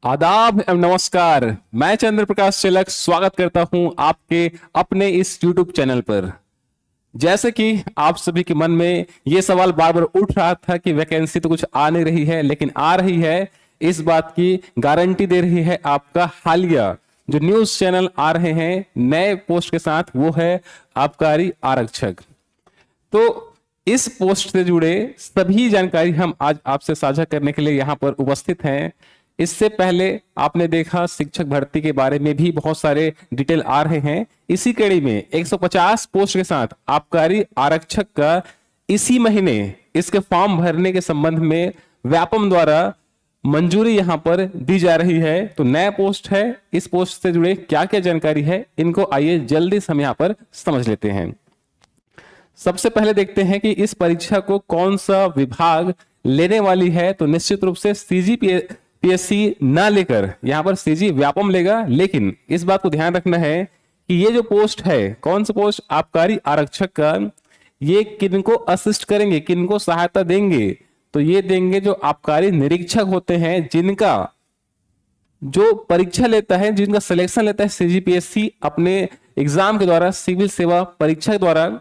आदाब एवं नमस्कार। मैं चंद्र प्रकाश तिलक स्वागत करता हूं आपके अपने इस YouTube चैनल पर। जैसे कि आप सभी के मन में ये सवाल बार बार उठ रहा था कि वैकेंसी तो कुछ आ नहीं रही है, लेकिन आ रही है, इस बात की गारंटी दे रही है आपका हालिया जो न्यूज चैनल आ रहे हैं नए पोस्ट के साथ, वो है आबकारी आरक्षक। तो इस पोस्ट से जुड़े सभी जानकारी हम आज आपसे साझा करने के लिए यहाँ पर उपस्थित हैं। इससे पहले आपने देखा शिक्षक भर्ती के बारे में भी बहुत सारे डिटेल आ रहे हैं। इसी कड़ी में 150 पोस्ट के साथ आबकारी आरक्षक का इसी महीने इसके फॉर्म भरने के संबंध में व्यापम द्वारा मंजूरी यहां पर दी जा रही है। तो नया पोस्ट है, इस पोस्ट से जुड़े क्या क्या जानकारी है, इनको आइए जल्दी से हम यहां पर समझ लेते हैं। सबसे पहले देखते हैं कि इस परीक्षा को कौन सा विभाग लेने वाली है। तो निश्चित रूप से सीजीपीएससी ना लेकर यहां पर सीजी व्यापम लेगा, लेकिन इस बात को ध्यान रखना है कि ये जो पोस्ट है, कौन सा पोस्ट आबकारी आरक्षक का, ये किनको असिस्ट करेंगे, किनको सहायता देंगे। तो ये देंगे जो आबकारी निरीक्षक होते हैं, जिनका जो परीक्षा लेता है, जिनका सिलेक्शन लेता है सीजीपीएससी अपने एग्जाम के द्वारा, सिविल सेवा परीक्षा के द्वारा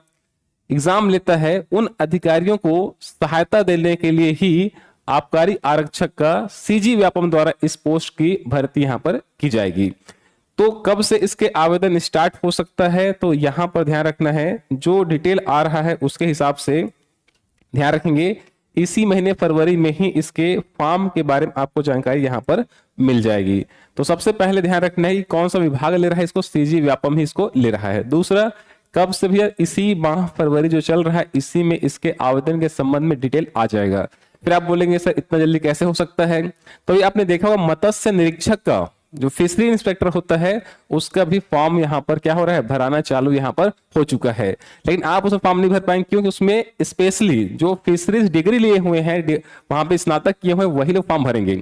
एग्जाम लेता है, उन अधिकारियों को सहायता देने के लिए ही आबकारी आरक्षक का सीजी व्यापम द्वारा इस पोस्ट की भर्ती यहां पर की जाएगी। तो कब से इसके आवेदन स्टार्ट हो सकता है, तो यहां पर ध्यान रखना है, जो डिटेल आ रहा है उसके हिसाब से ध्यान रखेंगे। इसी महीने फरवरी में ही इसके फॉर्म के बारे में आपको जानकारी यहां पर मिल जाएगी। तो सबसे पहले ध्यान रखना है कि कौन सा विभाग ले रहा है इसको, सीजी व्यापम ही इसको ले रहा है। दूसरा, कब से भैया, इसी माह फरवरी जो चल रहा है इसी में इसके आवेदन के संबंध में डिटेल आ जाएगा। फिर आप बोलेंगे सर इतना जल्दी कैसे हो सकता है। तो ये आपने देखा होगा मत्स्य निरीक्षक का जो फिशरी इंस्पेक्टर होता है उसका भी फॉर्म यहाँ पर क्या हो रहा है, भराना चालू यहाँ पर हो चुका है। लेकिन आप उसमें फॉर्म नहीं भर पाएंगे क्योंकि उसमें स्पेशली जो फिशरीज डिग्री लिए हुए हैं, वहां पे स्नातक किए हुए वही लोग फॉर्म भरेंगे।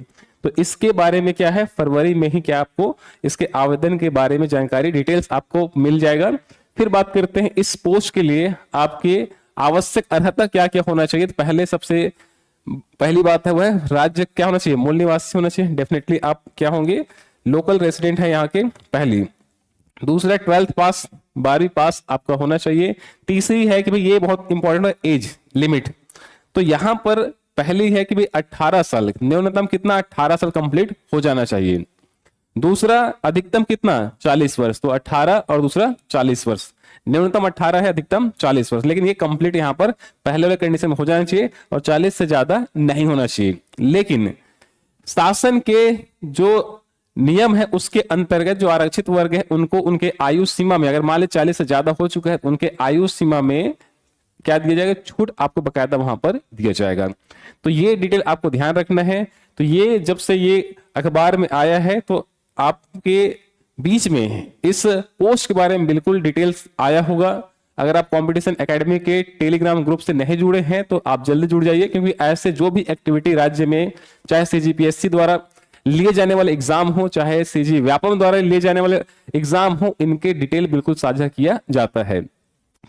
तो इसके बारे में क्या है, फरवरी में ही क्या आपको इसके आवेदन के बारे में जानकारी डिटेल्स आपको मिल जाएगा। फिर बात करते हैं इस पोस्ट के लिए आपके आवश्यक अर्हता क्या क्या होना चाहिए। तो पहले सबसे पहली बात है वह राज्य क्या होना चाहिए, मूल निवासी होना चाहिए। डेफिनेटली आप क्या होंगे, लोकल रेसिडेंट है यहाँ के, पहली। दूसरा, 12th पास, 12वीं पास आपका होना चाहिए। तीसरी है कि भाई ये बहुत इंपॉर्टेंट है, एज लिमिट। तो यहां पर पहली है कि भाई 18 साल, न्यूनतम कितना, 18 साल कंप्लीट हो जाना चाहिए। दूसरा, अधिकतम कितना, 40 वर्ष। तो 18 और दूसरा 40 वर्ष, न्यूनतम 18 है, अधिकतम 40 वर्ष। लेकिन ये कंप्लीट यहां पर पहले वाले कंडीशन में हो जाना चाहिए और 40 से ज्यादा नहीं होना चाहिए। लेकिन शासन के जो नियम है उसके अंतर्गत जो आरक्षित वर्ग है उनको उनके आयु सीमा में, अगर मान ली 40 से ज्यादा हो चुका है, उनके आयु सीमा में क्या दिया जाएगा, छूट आपको बकायदा वहां पर दिया जाएगा। तो ये डिटेल आपको ध्यान रखना है। तो ये जब से ये अखबार में आया है तो आपके बीच में इस पोस्ट के बारे में बिल्कुल डिटेल्स आया होगा। अगर आप कंपटीशन एकेडमी के टेलीग्राम ग्रुप से नहीं जुड़े हैं तो आप जल्दी जुड़ जाइए, क्योंकि ऐसे जो भी एक्टिविटी राज्य में, चाहे सीजीपीएससी द्वारा लिए जाने वाले एग्जाम हो, चाहे सीजी व्यापम द्वारा लिए जाने वाले एग्जाम हो, इनके डिटेल बिल्कुल साझा किया जाता है।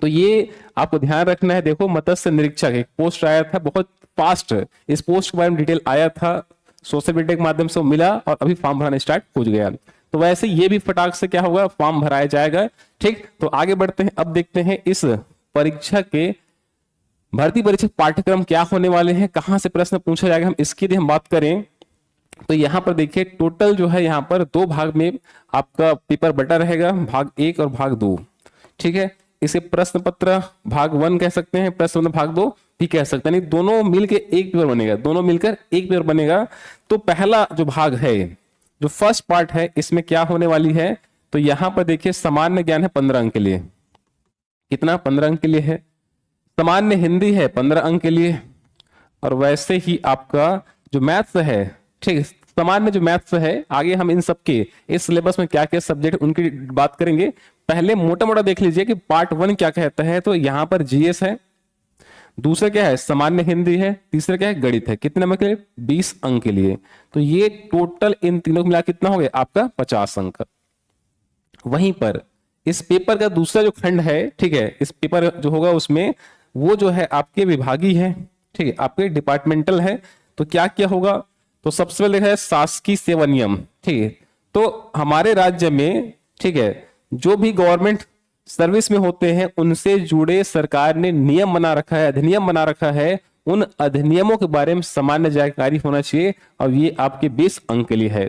तो ये आपको ध्यान रखना है। देखो, मत्स्य निरीक्षक एक पोस्ट आया था, बहुत फास्ट इस पोस्ट के बारे में डिटेल आया था, सोशल मीडिया के माध्यम से मिला और अभी फॉर्म भराना स्टार्ट हो गया। तो वैसे ये भी फटाक से क्या होगा, फॉर्म भराया जाएगा। ठीक, तो आगे बढ़ते हैं। अब देखते हैं इस परीक्षा के भर्ती परीक्षा पाठ्यक्रम क्या होने वाले हैं, कहां से प्रश्न पूछा जाएगा, हम इसकी यदि हम बात करें तो यहां पर देखिए टोटल जो है यहाँ पर 2 भाग में आपका पेपर बटा रहेगा, भाग 1 और भाग 2। ठीक है, इसे प्रश्न पत्र भाग 1 कह सकते हैं, प्रश्न पत्र भाग 2 भी कह सकते हैं। नहीं, दोनों मिलकर एक पेपर बनेगा, दोनों मिलकर एक पेपर बनेगा। तो पहला जो भाग है, जो फर्स्ट पार्ट है, इसमें क्या होने वाली है, तो यहां पर देखिए सामान्य ज्ञान है 15 अंक के लिए, कितना, 15 अंक के लिए है। सामान्य हिंदी है 15 अंक के लिए, और वैसे ही आपका जो मैथ्स है, ठीक, सामान्य जो मैथ्स है, आगे हम इन सबके इस सिलेबस में क्या क्या सब्जेक्ट उनकी बात करेंगे। पहले मोटा मोटा देख लीजिए कि पार्ट 1 क्या कहता है। तो यहां पर जीएस है, दूसरा क्या है, सामान्य हिंदी है, तीसरा क्या है, गणित है। कितने नंबर के लिए, 20 अंक के लिए। तो ये टोटल इन तीनों मिला कितना हो गया आपका, 50 अंक। वहीं पर इस पेपर का दूसरा जो खंड है, ठीक है, इस पेपर जो होगा उसमें वो जो है आपके विभागीय है, ठीक है, आपके डिपार्टमेंटल है। तो क्या क्या होगा, तो सबसे पहले है शासकीय सेवा नियम। ठीक है, तो हमारे राज्य में, ठीक है, जो भी गवर्नमेंट सर्विस में होते हैं उनसे जुड़े सरकार ने नियम बना रखा है, अधिनियम बना रखा है। उन अधिनियमों के बारे में सामान्य जानकारी होना चाहिए और ये आपके 20 अंक के लिए है।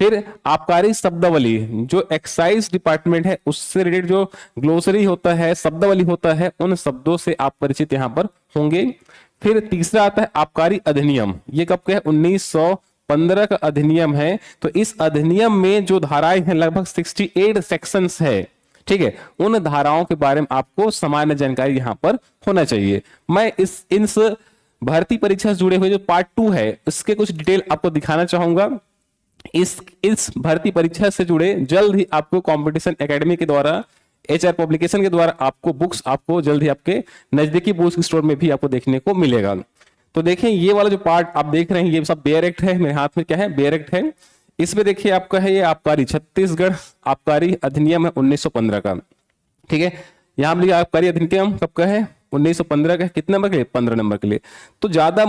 फिर आबकारी शब्दावली, जो एक्साइज डिपार्टमेंट है उससे रिलेटेड जो ग्लोसरी होता है, शब्दावली होता है, उन शब्दों से आप परिचित यहां पर होंगे। फिर तीसरा आता है आबकारी अधिनियम। ये कब का है? 1915 का अधिनियम है। तो इस अधिनियम में जो धाराएं हैं लगभग 68 सेक्शंस है। ठीक है, उन धाराओं के बारे में आपको सामान्य जानकारी यहां पर होना चाहिए। मैं इस भर्ती परीक्षा से जुड़े हुए जो पार्ट 2 है इसके कुछ डिटेल आपको दिखाना चाहूंगा। इस भर्ती परीक्षा से जुड़े जल्द ही आपको कंपटीशन एकेडमी के द्वारा, HR पब्लिकेशन के द्वारा आपको बुक्स आपको जल्द ही आपके नजदीकी बुक स्टोर में भी आपको देखने को मिलेगा। तो देखें, ये वाला जो पार्ट आप देख रहे हैं ये सब बेयर एक्ट है। मेरे हाथ में क्या है? बेयर एक्ट है। इसमें देखिए आपका है ये आबकारी, छत्तीसगढ़ आबकारी अधिनियम है 1915 का। ठीक है, यहां पर आबकारी अधिनियम कब का है? 1915 का। कितने नंबर के लिए? 15 नंबर के लिए। तो ज्यादा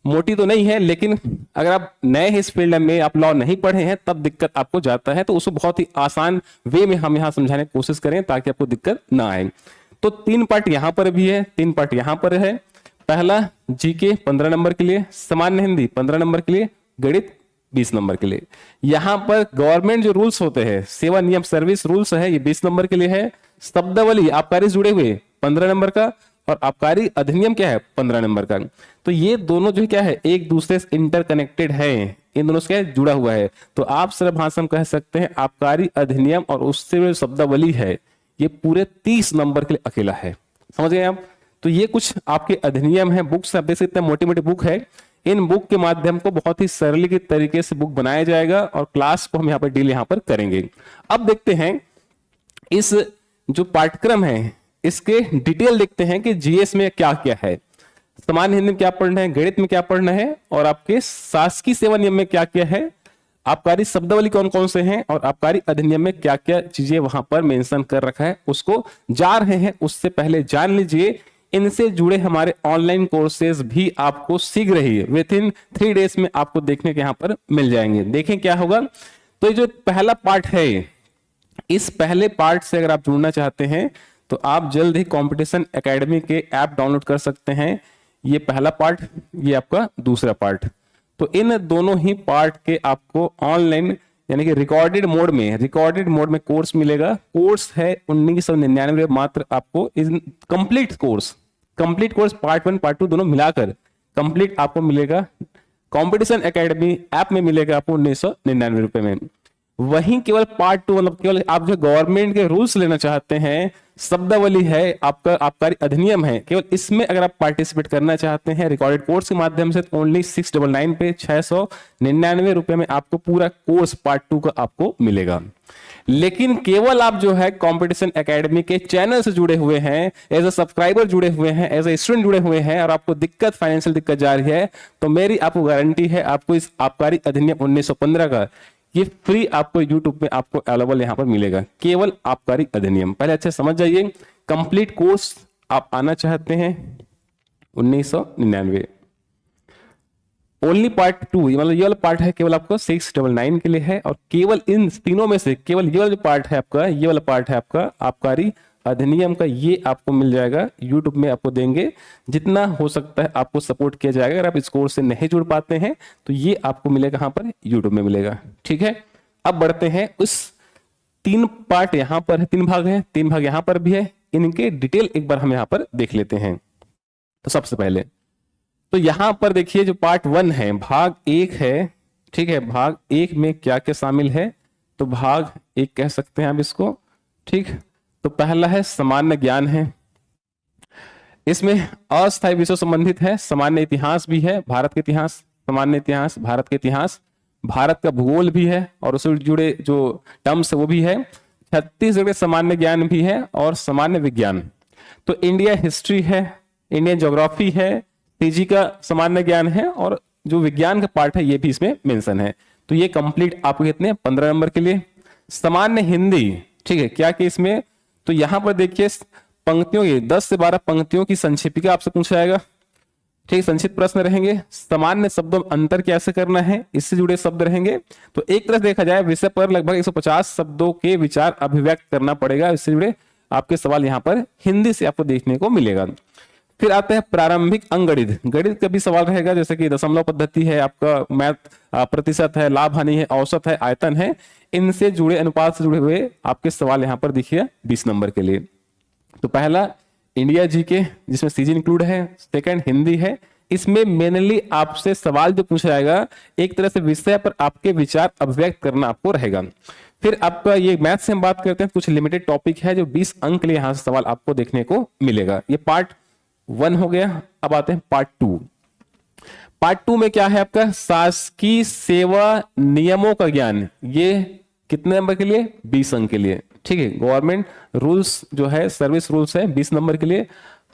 मोटी तो नहीं है, लेकिन अगर आप नए हैं इस फील्ड में, आप लॉ नहीं पढ़े हैं, तब दिक्कत आपको जाता है। तो उसको बहुत ही आसान वे में हम यहां समझाने की कोशिश करें ताकि आपको दिक्कत ना आए। तो 3 पार्ट यहां पर भी है, 3 पार्ट यहां पर है। पहला जीके 15 नंबर के लिए, सामान्य हिंदी 15 नंबर के लिए, गणित 20 नंबर के लिए। यहां पर गवर्नमेंट जो रूल्स होते हैं, सेवा नियम सर्विस रूल्स है, ये 20 नंबर के लिए है। शब्दावली आबकारी से जुड़े हुए 15 नंबर का, और आबकारी अधिनियम क्या है? 15 नंबर का। तो ये दोनों जो क्या है एक दूसरे से इंटरकनेक्टेड है, इन दोनों से क्या जुड़ा हुआ है। तो आप सरल भाषा में कह सकते हैं आबकारी अधिनियम और उससे जो शब्दावली है ये पूरे 30 नंबर के लिए अकेला है। समझ गए आप? तो ये कुछ आपके अधिनियम है, बुक्स आप देख सकते हैं, मोटी मोटी बुक है। इन बुक के माध्यम को बहुत ही सरल के तरीके से बुक बनाया जाएगा और क्लास को हम यहाँ पर डील यहाँ पर करेंगे। अब देखते हैं इस जो पाठ्यक्रम है इसके डिटेल देखते हैं कि जीएस में क्या क्या है, सामान्य हिंदी में क्या पढ़ना है, गणित में क्या पढ़ना है, और आपके शासकीय सेवा नियम में क्या क्या है, आबकारी शब्दावली कौन कौन से हैं, और आबकारी अधिनियम में क्या क्या चीजें वहां पर मेंशन कर रखा है उसको जा रहे हैं। उससे पहले जान लीजिए इनसे जुड़े हमारे ऑनलाइन कोर्सेज भी आपको शीघ्र ही विद इन 3 डेज में आपको देखने के यहाँ पर मिल जाएंगे। देखें क्या होगा। तो ये जो पहला पार्ट है, इस पहले पार्ट से अगर आप जुड़ना चाहते हैं तो आप जल्द ही कंपटीशन एकेडमी के ऐप डाउनलोड कर सकते हैं। ये पहला पार्ट, ये आपका दूसरा पार्ट। तो इन दोनों ही पार्ट के आपको ऑनलाइन यानी कि रिकॉर्डेड मोड में कोर्स मिलेगा। कोर्स है 1999 मात्र आपको कंप्लीट कोर्स पार्ट 1 पार्ट 2 दोनों मिलाकर कंप्लीट आपको मिलेगा। कंपटीशन एकेडमी ऐप में मिलेगा आपको 1999 रुपए में। वहीं केवल पार्ट 2 मतलब केवल आप जो गवर्नमेंट के रूल्स लेना चाहते हैं, शब्दावली है, आपका आबकारी अधिनियम है, केवल इसमें अगर आप पार्टिसिपेट करना चाहते हैं रिकॉर्डेड कोर्स के माध्यम से तो ओनली 699 पे 699 रुपए में आपको पूरा कोर्स पार्ट 2 का आपको मिलेगा। लेकिन केवल आप जो है कंपटीशन एकेडमी के चैनल से जुड़े हुए हैं, एज ए सब्सक्राइबर जुड़े हुए हैं, एज ए स्टूडेंट जुड़े हुए हैं, और आपको फाइनेंशियल दिक्कत जा रही है, तो मेरी आपको गारंटी है आपको इस आबकारी अधिनियम 1915 का ये फ्री आपको YouTube में आपको अवेलेबल यहां पर मिलेगा, केवल आबकारी अधिनियम। पहले अच्छे समझ जाइए, कंप्लीट कोर्स आप आना चाहते हैं 1999, ओनली पार्ट 2 मतलब ये वाला पार्ट है केवल आपको 699 के लिए है। और केवल इन तीनों में से केवल ये वाला जो पार्ट है आपका, ये वाला पार्ट है आपका आबकारी अधिनियम का, ये आपको मिल जाएगा YouTube में आपको देंगे। जितना हो सकता है आपको सपोर्ट किया जाएगा। अगर आप इस कोर्स से नहीं जुड़ पाते हैं तो ये आपको मिलेगा कहां पर? YouTube में मिलेगा। ठीक है, अब बढ़ते हैं उस 3 पार्ट यहां पर है, 3 भाग हैं, 3 भाग यहां पर भी है। इनके डिटेल एक बार हम यहां पर देख लेते हैं। तो सबसे पहले तो यहां पर देखिए जो पार्ट 1 है, भाग 1 है। ठीक है, भाग 1 में क्या क्या शामिल है? तो भाग 1 कह सकते हैं आप इसको। ठीक, तो पहला है सामान्य ज्ञान है, इसमें अस्थायी विषय संबंधित है, सामान्य इतिहास भी है, भारत के इतिहास, सामान्य इतिहास, भारत के इतिहास, भारत का भूगोल भी है और उससे जुड़े जो टर्म्स है वो भी है, छत्तीसगढ़ सामान्य ज्ञान भी है और सामान्य विज्ञान। तो इंडिया हिस्ट्री है, इंडियन ज्योग्राफी है, पीजी का सामान्य ज्ञान है, और जो विज्ञान का पार्ट है ये भी इसमें मेंशन है। तो ये कंप्लीट आपको कितने? 15 नंबर के लिए। सामान्य हिंदी, ठीक है, क्या कि इसमें तो यहां पर देखिए पंक्तियों की 10 से 12 पंक्तियों की संक्षेपिका आपसे पूछा जाएगा। ठीक, संक्षिप्त प्रश्न रहेंगे। सामान्य शब्दों में अंतर कैसे करना है, इससे जुड़े शब्द रहेंगे। तो एक तरह से देखा जाए विषय पर लगभग 150 शब्दों के विचार अभिव्यक्त करना पड़ेगा। इससे जुड़े आपके सवाल यहाँ पर हिंदी से आपको देखने को मिलेगा। फिर आते हैं प्रारंभिक अंकगणित। गणित का भी सवाल रहेगा, जैसे कि दशमलव पद्धति है, आपका मैथ प्रतिशत है, लाभ हानि है, औसत है, आयतन है, इनसे जुड़े अनुपात से जुड़े हुए आपके सवाल यहाँ पर देखिए 20 नंबर के लिए। तो पहला इंडिया जीके जिसमें सीजी इंक्लूड है, सेकंड हिंदी है। इसमें मेनली आपसे सवाल जो पूछा जाएगा एक तरह से विषय पर आपके विचार अभिव्यक्त करना आपको रहेगा। फिर आपका ये मैथ से हम बात करते हैं, कुछ लिमिटेड टॉपिक है जो 20 अंक के लिए यहाँ से सवाल आपको देखने को मिलेगा। ये पार्ट 1 हो गया। अब आते हैं पार्ट 2। पार्ट 2 में क्या है आपका शासकीय सेवा नियमों का ज्ञान। ये कितने नंबर के लिए, 20 अंक के लिए। ठीक है, गवर्नमेंट रूल्स जो है, सर्विस रूल्स है, 20 नंबर के लिए।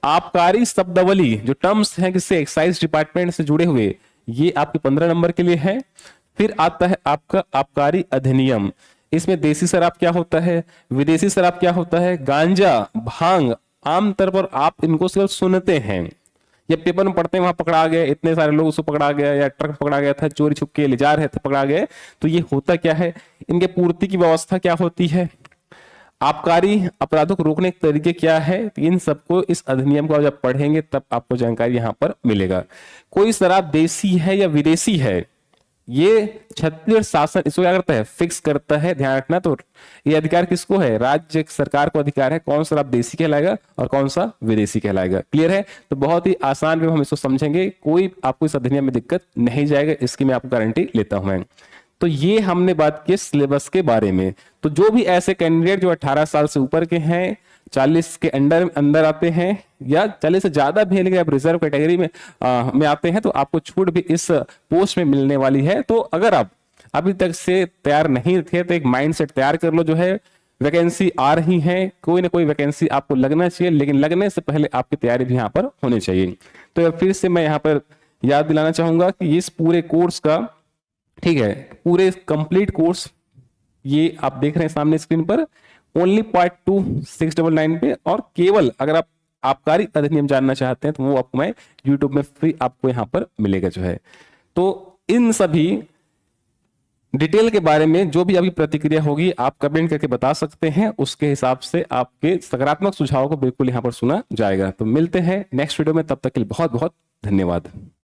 आबकारी शब्दावली जो टर्म्स हैं किससे, एक्साइज डिपार्टमेंट से जुड़े हुए, ये आपके 15 नंबर के लिए है। फिर आता है आपका आबकारी अधिनियम। इसमें देसी शराब क्या होता है, विदेशी शराब क्या होता है, गांजा, भांग, आमतौर पर आप इनको सिर्फ सुनते हैं या पेपर में पढ़ते हैं, वहां पकड़ा गया, इतने सारे लोग उसको पकड़ा गया, या ट्रक पकड़ा गया था, चोरी छुप के ले जा रहे थे, पकड़ा गए। तो ये होता क्या है, इनके पूर्ति की व्यवस्था क्या होती है, आबकारी अपराधों को रोकने के तरीके क्या है, इन सबको इस अधिनियम को जब पढ़ेंगे तब आपको जानकारी यहाँ पर मिलेगा। कोई शराब देसी है या विदेशी है, ये छत्तीसगढ़ शासन इसको क्या करता है, फिक्स करता है, ध्यान रखना। तो ये अधिकार किसको है, राज्य सरकार को अधिकार है कौन सा शराब देसी कहलाएगा और कौन सा विदेशी कहलाएगा। क्लियर है। तो बहुत ही आसान वे हम इसको समझेंगे, कोई आपको इस अधिनियम में दिक्कत नहीं जाएगा, इसकी मैं आपको गारंटी लेता हूं मैं। तो ये हमने बात की सिलेबस के बारे में। तो जो भी ऐसे कैंडिडेट जो 18 साल से ऊपर के हैं, 40 के अंदर आते हैं, या 40 से ज्यादा भी है लेकिन आप रिजर्व कैटेगरी में आते हैं, तो आपको छूट भी इस पोस्ट में मिलने वाली है। तो अगर आप अभी तक से तैयार नहीं थे तो एक माइंडसेट तैयार कर लो, जो है वैकेंसी आ रही है, कोई ना कोई वैकेंसी आपको लगना चाहिए, लेकिन लगने से पहले आपकी तैयारी भी यहाँ पर होनी चाहिए। तो फिर से मैं यहाँ पर याद दिलाना चाहूंगा कि इस पूरे कोर्स का, ठीक है, पूरे कंप्लीट कोर्स ये आप देख रहे हैं सामने स्क्रीन पर, ओनली पार्ट 2 699 पे, और केवल अगर आप आबकारी अधिनियम जानना चाहते हैं तो वो आपको मैं यूट्यूब में फ्री आपको यहाँ पर मिलेगा जो है। तो इन सभी डिटेल के बारे में जो भी आपकी प्रतिक्रिया होगी आप कमेंट करके बता सकते हैं, उसके हिसाब से आपके सकारात्मक सुझाव को बिल्कुल यहाँ पर सुना जाएगा। तो मिलते हैं नेक्स्ट वीडियो में, तब तक के लिए बहुत बहुत धन्यवाद।